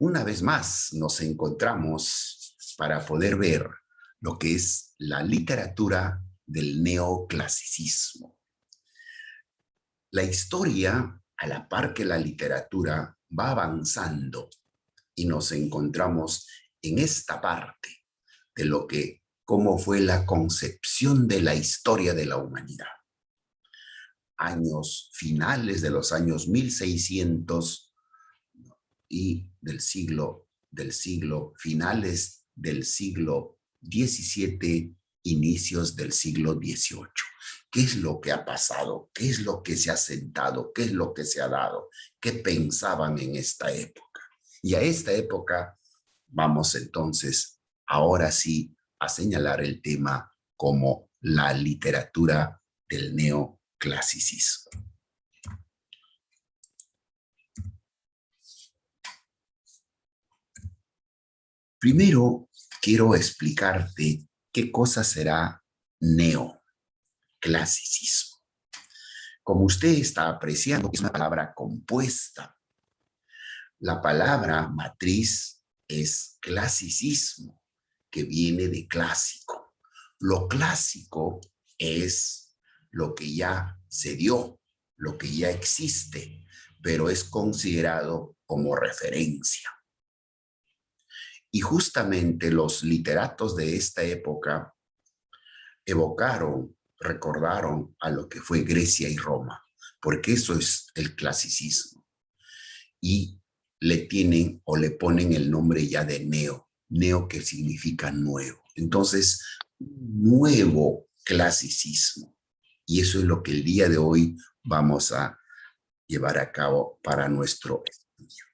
Una vez más nos encontramos para poder ver lo que es la literatura del neoclasicismo. La historia, a la par que la literatura, va avanzando y nos encontramos en esta parte de lo que, cómo fue la concepción de la historia de la humanidad. Años finales de los años 1600 y finales del siglo XVII, inicios del siglo XVIII. ¿Qué es lo que ha pasado? ¿Qué es lo que se ha sentado? ¿Qué es lo que se ha dado? ¿Qué pensaban en esta época? Y a esta época vamos entonces, ahora sí, a señalar el tema como la literatura del neoclasicismo. Primero, quiero explicarte qué cosa será neoclasicismo. Como usted está apreciando, es una palabra compuesta. La palabra matriz es clasicismo, que viene de clásico. Lo clásico es lo que ya se dio, lo que ya existe, pero es considerado como referencia. Y justamente los literatos de esta época evocaron, recordaron a lo que fue Grecia y Roma, porque eso es el clasicismo. Y le tienen o le ponen el nombre ya de neo que significa nuevo. Entonces, nuevo clasicismo. Y eso es lo que el día de hoy vamos a llevar a cabo para nuestro estudio.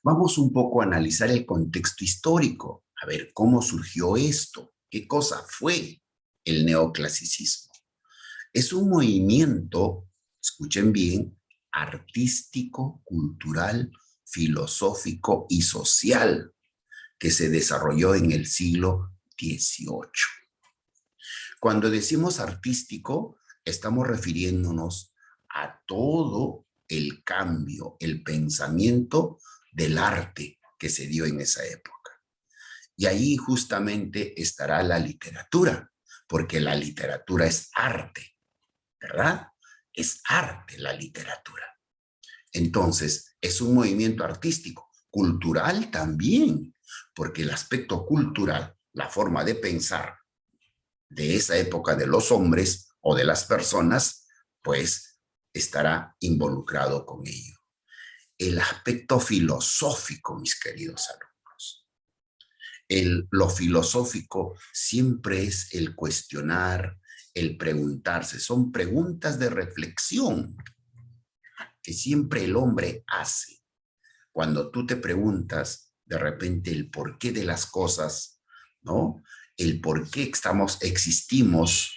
Vamos un poco a analizar el contexto histórico, a ver cómo surgió esto, qué cosa fue el neoclasicismo. Es un movimiento, escuchen bien, artístico, cultural, filosófico y social que se desarrolló en el siglo XVIII. Cuando decimos artístico, estamos refiriéndonos a todo el cambio, el pensamiento del arte que se dio en esa época. Y ahí justamente estará la literatura, porque la literatura es arte, ¿verdad? Es arte la literatura. Entonces, es un movimiento artístico, cultural también, porque el aspecto cultural, la forma de pensar de esa época de los hombres o de las personas, pues estará involucrado con ello. El aspecto filosófico, mis queridos alumnos. Lo filosófico siempre es el cuestionar, el preguntarse. Son preguntas de reflexión que siempre el hombre hace. Cuando tú te preguntas de repente el porqué de las cosas, ¿no? El por qué existimos,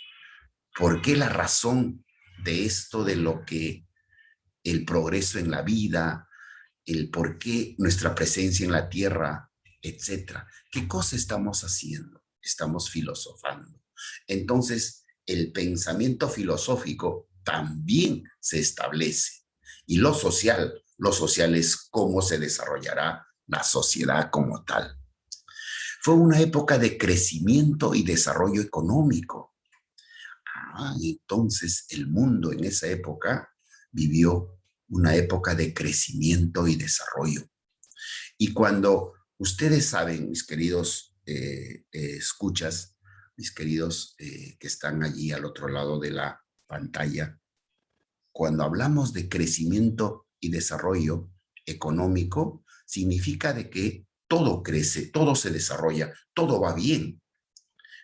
por qué la razón de esto, de lo que el progreso en la vida, el por qué nuestra presencia en la tierra, etcétera. ¿Qué cosa estamos haciendo? Estamos filosofando. Entonces, el pensamiento filosófico también se establece. Y lo social es cómo se desarrollará la sociedad como tal. Fue una época de crecimiento y desarrollo económico. Entonces el mundo en esa época vivió una época de crecimiento y desarrollo. Y cuando ustedes saben, mis queridos escuchas, mis queridos que están allí al otro lado de la pantalla, cuando hablamos de crecimiento y desarrollo económico, significa de que todo crece, todo se desarrolla, todo va bien.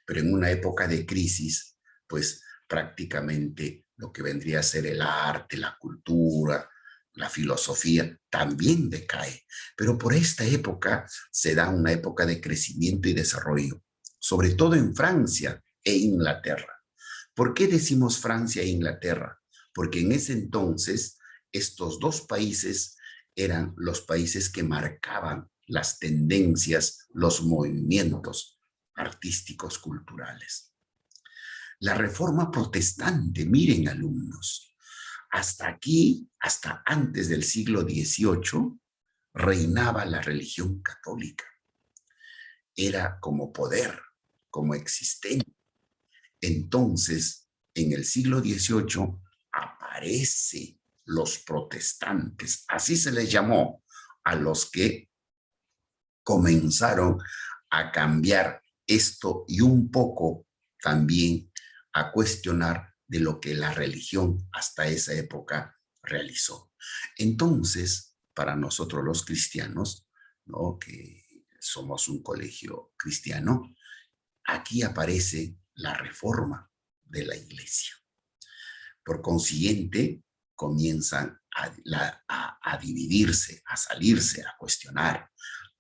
Pero en una época de crisis, pues prácticamente lo que vendría a ser el arte, la cultura, la filosofía, también decae. Pero por esta época se da una época de crecimiento y desarrollo, sobre todo en Francia e Inglaterra. ¿Por qué decimos Francia e Inglaterra? Porque en ese entonces estos dos países eran los países que marcaban las tendencias, los movimientos artísticos culturales. La reforma protestante, miren alumnos, hasta aquí, hasta antes del siglo XVIII, reinaba la religión católica. Era como poder, como existencia. Entonces, en el siglo XVIII aparecen los protestantes, así se les llamó a los que comenzaron a cambiar esto y un poco también a cuestionar de lo que la religión hasta esa época realizó. Entonces, para nosotros los cristianos, ¿no?, que somos un colegio cristiano, aquí aparece la reforma de la iglesia. Por consiguiente, comienzan a dividirse, a salirse, a cuestionar.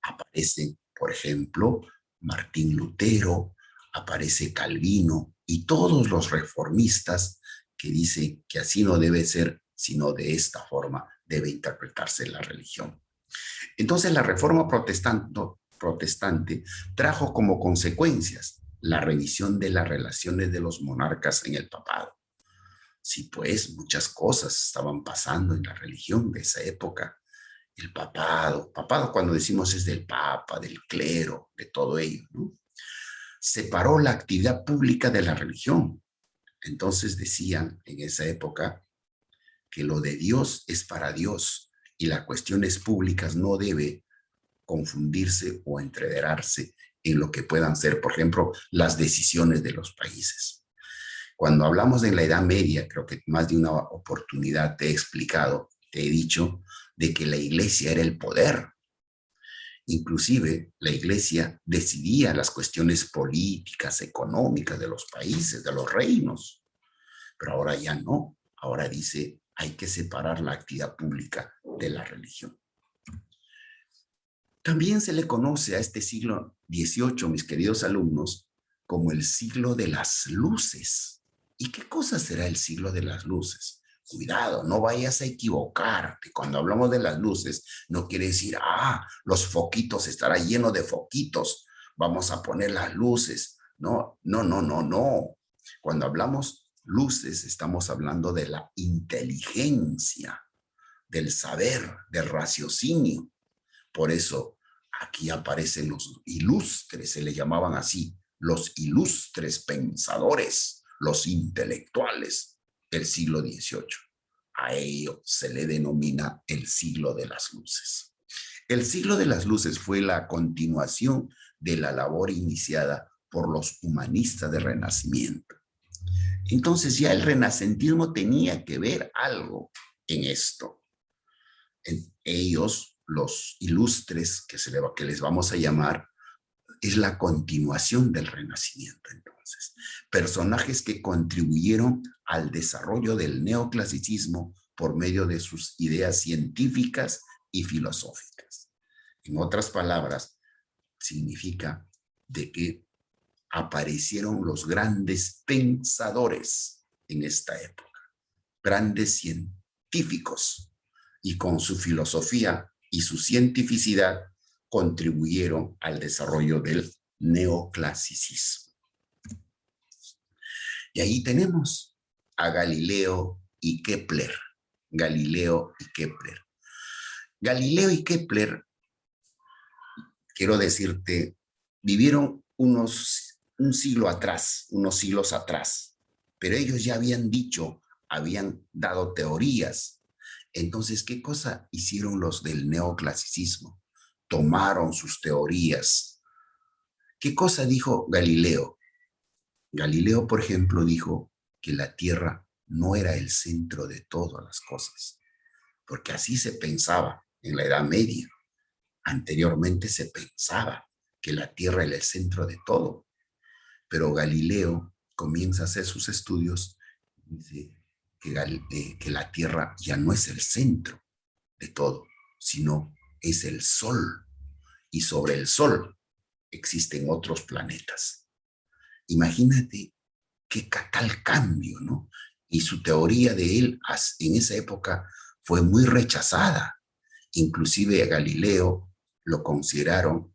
Aparece, por ejemplo, Martín Lutero, aparece Calvino y todos los reformistas que dicen que así no debe ser, sino de esta forma debe interpretarse la religión. Entonces la reforma protestante trajo como consecuencias la revisión de las relaciones de los monarcas en el papado. Sí, pues muchas cosas estaban pasando en la religión de esa época. El papado cuando decimos es del papa, del clero, de todo ello, ¿no? Separó la actividad pública de la religión. Entonces decían en esa época que lo de Dios es para Dios y las cuestiones públicas no debe confundirse o entreverarse en lo que puedan ser, por ejemplo, las decisiones de los países. Cuando hablamos de la Edad Media, creo que más de una oportunidad te he explicado, te he dicho de que la iglesia era el poder. Inclusive la iglesia decidía las cuestiones políticas, económicas de los países, de los reinos. Pero ahora ya no. Ahora dice, hay que separar la actividad pública de la religión. También se le conoce a este siglo XVIII, mis queridos alumnos, como el siglo de las luces. ¿Y qué cosa será el siglo de las luces? Cuidado, no vayas a equivocarte. Cuando hablamos de las luces, no quiere decir, los foquitos, estará lleno de foquitos, vamos a poner las luces. No, no, no, no, no. Cuando hablamos luces, estamos hablando de la inteligencia, del saber, del raciocinio. Por eso aquí aparecen los ilustres, se les llamaban así, los ilustres pensadores, los intelectuales del siglo XVIII. A ello se le denomina el siglo de las luces. El siglo de las luces fue la continuación de la labor iniciada por los humanistas del Renacimiento. Entonces ya el renacentismo tenía que ver algo en esto. Ellos, los ilustres, que les vamos a llamar, es la continuación del Renacimiento. Entonces, personajes que contribuyeron al desarrollo del neoclasicismo por medio de sus ideas científicas y filosóficas. En otras palabras, significa de que aparecieron los grandes pensadores en esta época, grandes científicos, y con su filosofía y su cientificidad contribuyeron al desarrollo del neoclasicismo. Y ahí tenemos a Galileo y Kepler. Galileo y Kepler. Galileo y Kepler, quiero decirte, vivieron un siglo atrás, unos siglos atrás, pero ellos ya habían dicho, habían dado teorías. Entonces, ¿qué cosa hicieron los del neoclasicismo? Tomaron sus teorías. ¿Qué cosa dijo Galileo? Galileo, por ejemplo, dijo que la Tierra no era el centro de todas las cosas, porque así se pensaba en la Edad Media. Anteriormente se pensaba que la Tierra era el centro de todo, pero Galileo comienza a hacer sus estudios y dice que la Tierra ya no es el centro de todo, sino es el Sol, y sobre el Sol existen otros planetas. Imagínate qué tal cambio, ¿no? Y su teoría de él en esa época fue muy rechazada. Inclusive a Galileo lo consideraron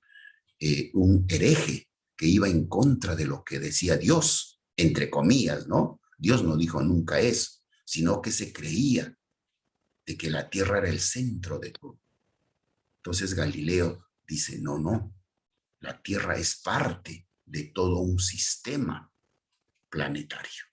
un hereje que iba en contra de lo que decía Dios, entre comillas, ¿no? Dios no dijo nunca eso, sino que se creía de que la Tierra era el centro de todo. Entonces Galileo dice, no, no, la Tierra es parte de todo un sistema planetario.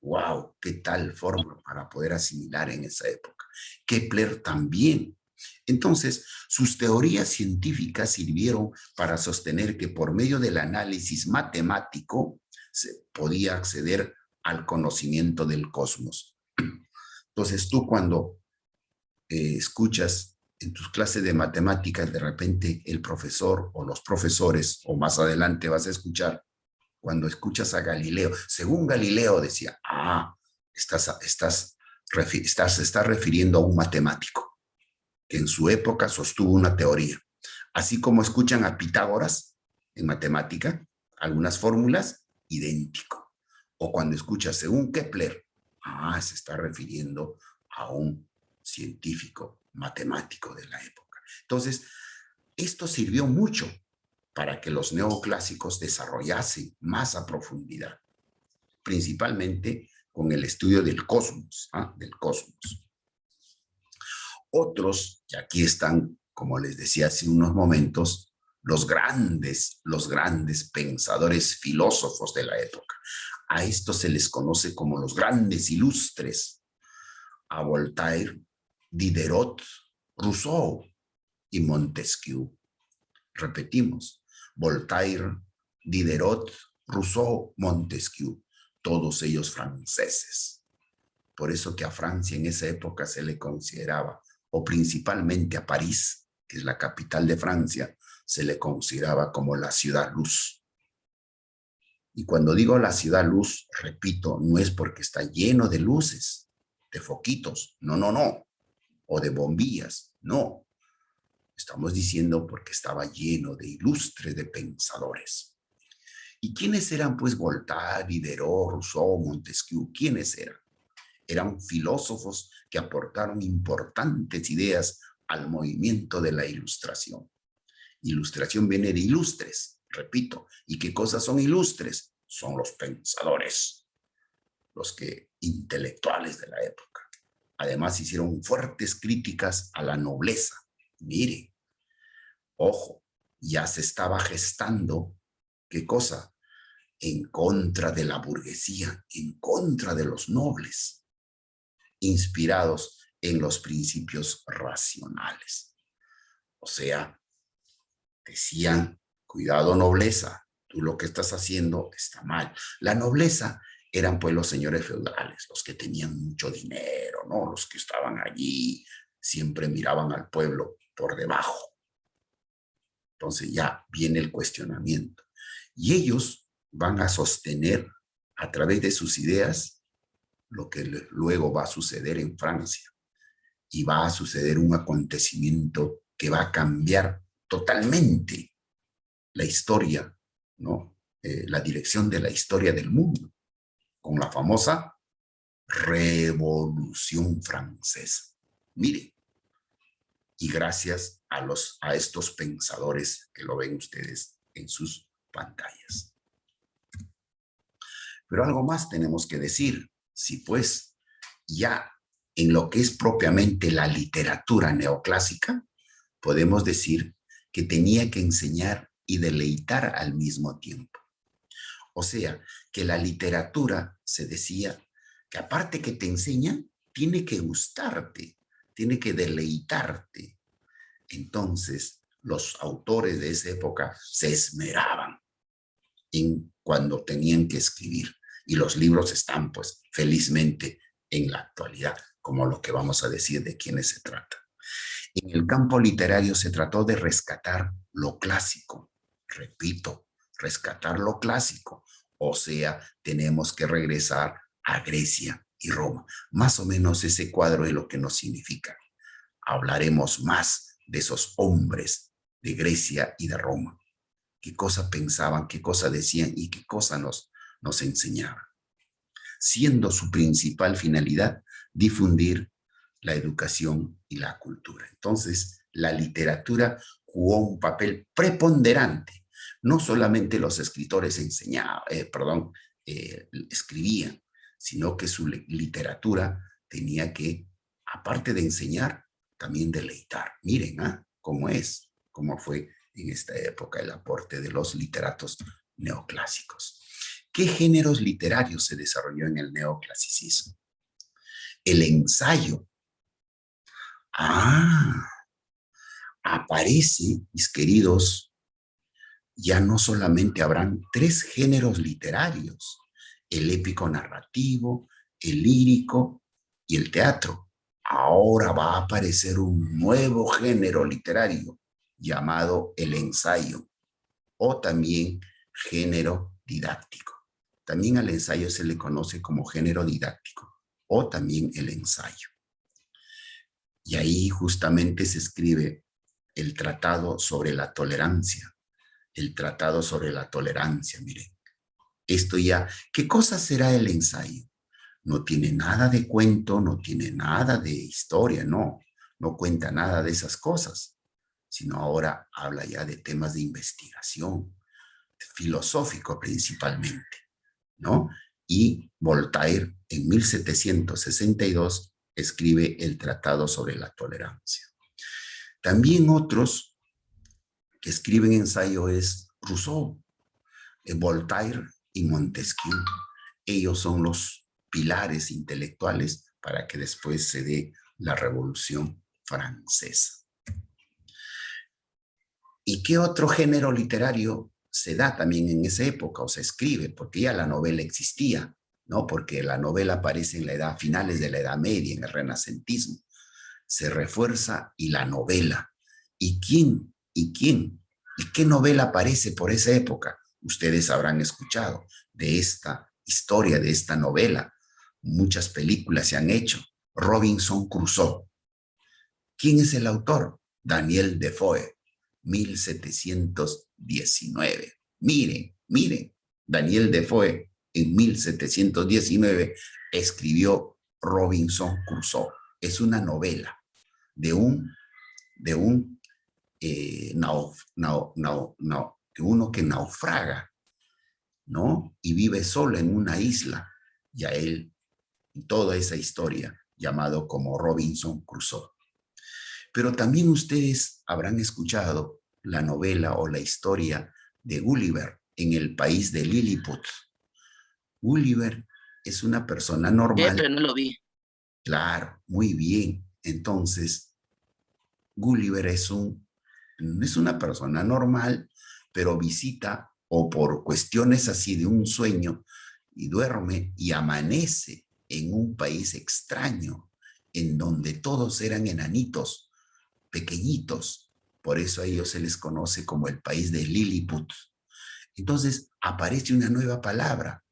¡Wow! ¿Qué tal forma para poder asimilar en esa época? Kepler también. Entonces, sus teorías científicas sirvieron para sostener que por medio del análisis matemático se podía acceder al conocimiento del cosmos. Entonces, tú cuando escuchas en tus clases de matemáticas, de repente el profesor o los profesores, o más adelante vas a escuchar, cuando escuchas a Galileo, según Galileo decía, se está refiriendo a un matemático que en su época sostuvo una teoría. Así como escuchan a Pitágoras en matemática, algunas fórmulas, idéntico. O cuando escuchas según Kepler, se está refiriendo a un científico matemático de la época. Entonces, esto sirvió mucho para que los neoclásicos desarrollasen más a profundidad, principalmente con el estudio del cosmos, del cosmos. Otros, y aquí están, como les decía hace unos momentos, los grandes pensadores filósofos de la época. A estos se les conoce como los grandes ilustres. A Voltaire, Diderot, Rousseau y Montesquieu. Repetimos, Voltaire, Diderot, Rousseau, Montesquieu, todos ellos franceses. Por eso que a Francia en esa época se le consideraba, o principalmente a París, que es la capital de Francia, se le consideraba como la ciudad luz. Y cuando digo la ciudad luz, repito, no es porque está lleno de luces, de foquitos, no, no, no, o de bombillas, no. Estamos diciendo porque estaba lleno de ilustres, de pensadores. ¿Y quiénes eran pues Voltaire, Diderot, Rousseau, Montesquieu? ¿Quiénes eran? Eran filósofos que aportaron importantes ideas al movimiento de la Ilustración. Ilustración viene de ilustres, repito. ¿Y qué cosas son ilustres? Son los pensadores, los intelectuales de la época. Además hicieron fuertes críticas a la nobleza. Mire, ojo, ya se estaba gestando, ¿qué cosa? En contra de la burguesía, en contra de los nobles, inspirados en los principios racionales. O sea, decían, cuidado nobleza, tú lo que estás haciendo está mal. La nobleza eran pues los señores feudales, los que tenían mucho dinero, ¿no? Los que estaban allí, siempre miraban al pueblo por debajo. Entonces ya viene el cuestionamiento. Y ellos van a sostener a través de sus ideas lo que luego va a suceder en Francia. Y va a suceder un acontecimiento que va a cambiar totalmente la historia, ¿no? La dirección de la historia del mundo, con la famosa Revolución Francesa. Mire, y gracias a estos pensadores que lo ven ustedes en sus pantallas. Pero algo más tenemos que decir. Si pues ya en lo que es propiamente la literatura neoclásica, podemos decir que tenía que enseñar y deleitar al mismo tiempo. O sea, que la literatura, se decía, que aparte que te enseña, tiene que gustarte, tiene que deleitarte. Entonces, los autores de esa época se esmeraban en cuando tenían que escribir. Y los libros están, pues, felizmente en la actualidad, como lo que vamos a decir de quiénes se trata. En el campo literario se trató de rescatar lo clásico. Repito, rescatar lo clásico. O sea, tenemos que regresar a Grecia y Roma. Más o menos ese cuadro es lo que nos significa. Hablaremos más de esos hombres de Grecia y de Roma. Qué cosa pensaban, qué cosa decían y qué cosa nos enseñaban. Siendo su principal finalidad difundir la educación y la cultura. Entonces, la literatura jugó un papel preponderante. No solamente los escritores escribían, sino que su literatura tenía que, aparte de enseñar, también deleitar. Miren, cómo fue en esta época el aporte de los literatos neoclásicos. ¿Qué géneros literarios se desarrolló en el neoclasicismo? El ensayo. Aparece, mis queridos, ya no solamente habrán 3 géneros literarios: el épico narrativo, el lírico y el teatro. Ahora va a aparecer un nuevo género literario llamado el ensayo, o también género didáctico. También al ensayo se le conoce como género didáctico, o también el ensayo. Y ahí justamente se escribe el Tratado sobre la Tolerancia. El Tratado sobre la Tolerancia, miren. Esto ya, ¿qué cosa será el ensayo? No tiene nada de cuento, no tiene nada de historia, no cuenta nada de esas cosas, sino ahora habla ya de temas de investigación, filosófico principalmente, ¿no? Y Voltaire en 1762 escribe el Tratado sobre la Tolerancia. También otros que escriben ensayo es Rousseau, Voltaire y Montesquieu. Ellos son los pilares intelectuales para que después se dé la Revolución Francesa. ¿Y qué otro género literario se da también en esa época o se escribe? Porque ya la novela existía, ¿no? Porque la novela aparece en la edad, finales de la Edad Media, en el Renacentismo. Se refuerza y la novela. ¿Y quién? ¿Y qué novela aparece por esa época? Ustedes habrán escuchado de esta historia, de esta novela. Muchas películas se han hecho. Robinson Crusoe. ¿Quién es el autor? Daniel Defoe, 1719. Miren, Daniel Defoe en 1719 escribió Robinson Crusoe. Es una novela de uno que naufraga, ¿no? Y vive solo en una isla. Y a él, toda esa historia, llamado como Robinson Crusoe. Pero también ustedes habrán escuchado la novela o la historia de Gulliver en el país de Lilliput. Gulliver es una persona normal. Pero no lo vi. Claro, muy bien. Entonces, Gulliver es una persona normal, pero visita o por cuestiones así de un sueño y duerme y amanece en un país extraño en donde todos eran enanitos, pequeñitos. Por eso a ellos se les conoce como el país de Lilliput. Entonces aparece una nueva palabra.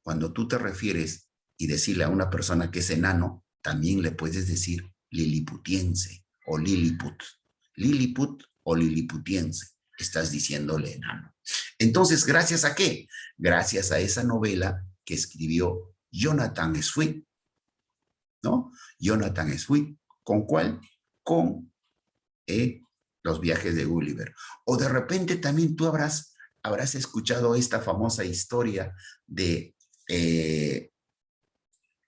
Cuando tú te refieres y decirle a una persona que es enano, también le puedes decir liliputiense o Lilliput. Lilliput o liliputiense. Estás diciéndole enano. Entonces, ¿gracias a qué? Gracias a esa novela que escribió Jonathan Swift, ¿no? Jonathan Swift. ¿Con cuál? Con los viajes de Gulliver. O de repente también tú habrás escuchado esta famosa historia de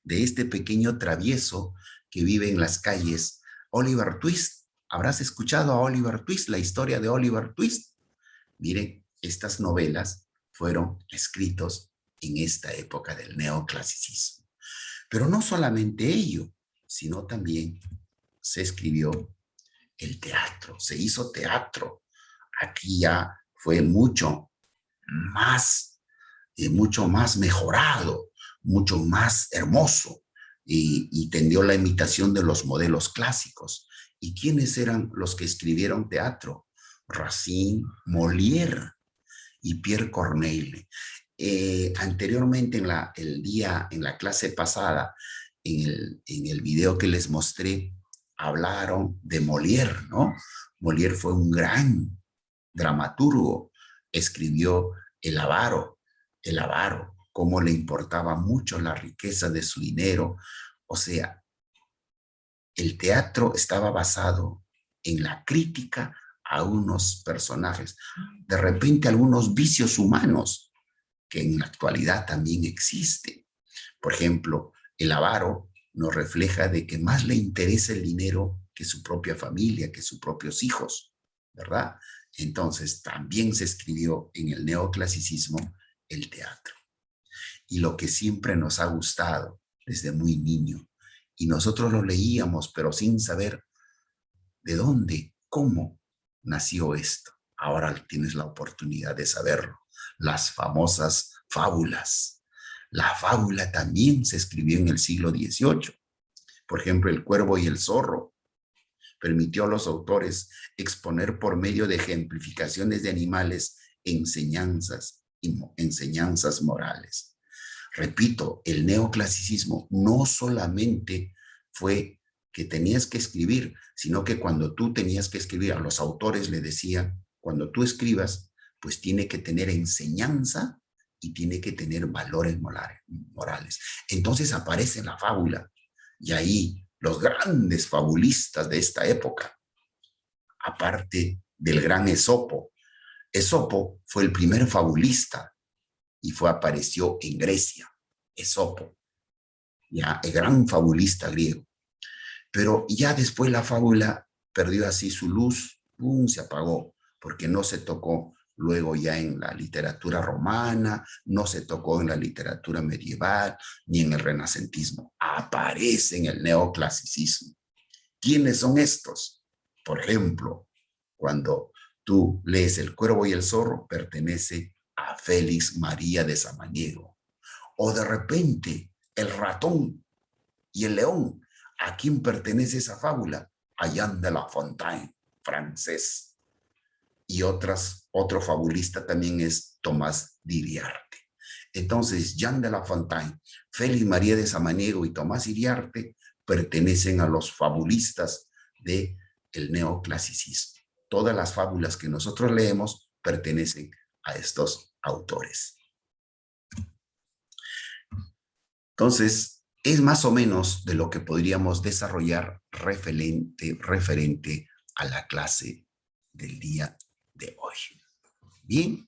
este pequeño travieso que vive en las calles, Oliver Twist. ¿Habrás escuchado a Oliver Twist, la historia de Oliver Twist? Miren, estas novelas fueron escritos en esta época del neoclasicismo. Pero no solamente ello, sino también se escribió el teatro, se hizo teatro. Aquí ya fue mucho más mejorado, mucho más hermoso y tendió la imitación de los modelos clásicos. ¿Y quiénes eran los que escribieron teatro? Racine, Molière y Pierre Corneille. Anteriormente en la clase pasada, en el video que les mostré, hablaron de Molière, ¿no? Molière fue un gran dramaturgo, escribió El avaro, cómo le importaba mucho la riqueza de su dinero. O sea, el teatro estaba basado en la crítica a unos personajes, de repente algunos vicios humanos que en la actualidad también existen. Por ejemplo, el avaro nos refleja de que más le interesa el dinero que su propia familia, que sus propios hijos. ¿verdad? Entonces, también se escribió en el neoclasicismo el teatro. Y lo que siempre nos ha gustado desde muy niño, y nosotros lo leíamos, pero sin saber de dónde, cómo nació esto. Ahora tienes la oportunidad de saberlo. Las famosas fábulas. La fábula también se escribió en el siglo XVIII. Por ejemplo, El Cuervo y el Zorro permitió a los autores exponer por medio de ejemplificaciones de animales enseñanzas morales. Repito, el neoclasicismo no solamente fue que tenías que escribir, sino que cuando tú tenías que escribir, a los autores le decía, cuando tú escribas, pues tiene que tener enseñanza y tiene que tener valores morales. Entonces aparece la fábula y ahí los grandes fabulistas de esta época, aparte del gran Esopo. Esopo fue el primer fabulista y apareció en Grecia, Esopo, ya el gran fabulista griego. Pero ya después la fábula perdió así su luz, se apagó, porque no se tocó luego ya en la literatura romana, no se tocó en la literatura medieval, ni en el renacentismo. Aparece en el neoclasicismo. ¿Quiénes son estos? Por ejemplo, cuando tú lees El Cuervo y el Zorro, pertenece a Félix María de Samaniego. O de repente, El Ratón y el León. ¿A quién pertenece esa fábula? A Jean de La Fontaine, francés. Y otro fabulista también es Tomás Iriarte. Entonces, Jean de La Fontaine, Félix María de Samaniego y Tomás Iriarte pertenecen a los fabulistas del neoclasicismo. Todas las fábulas que nosotros leemos pertenecen a estos autores. Entonces, es más o menos de lo que podríamos desarrollar referente a la clase del día de hoy. Bien.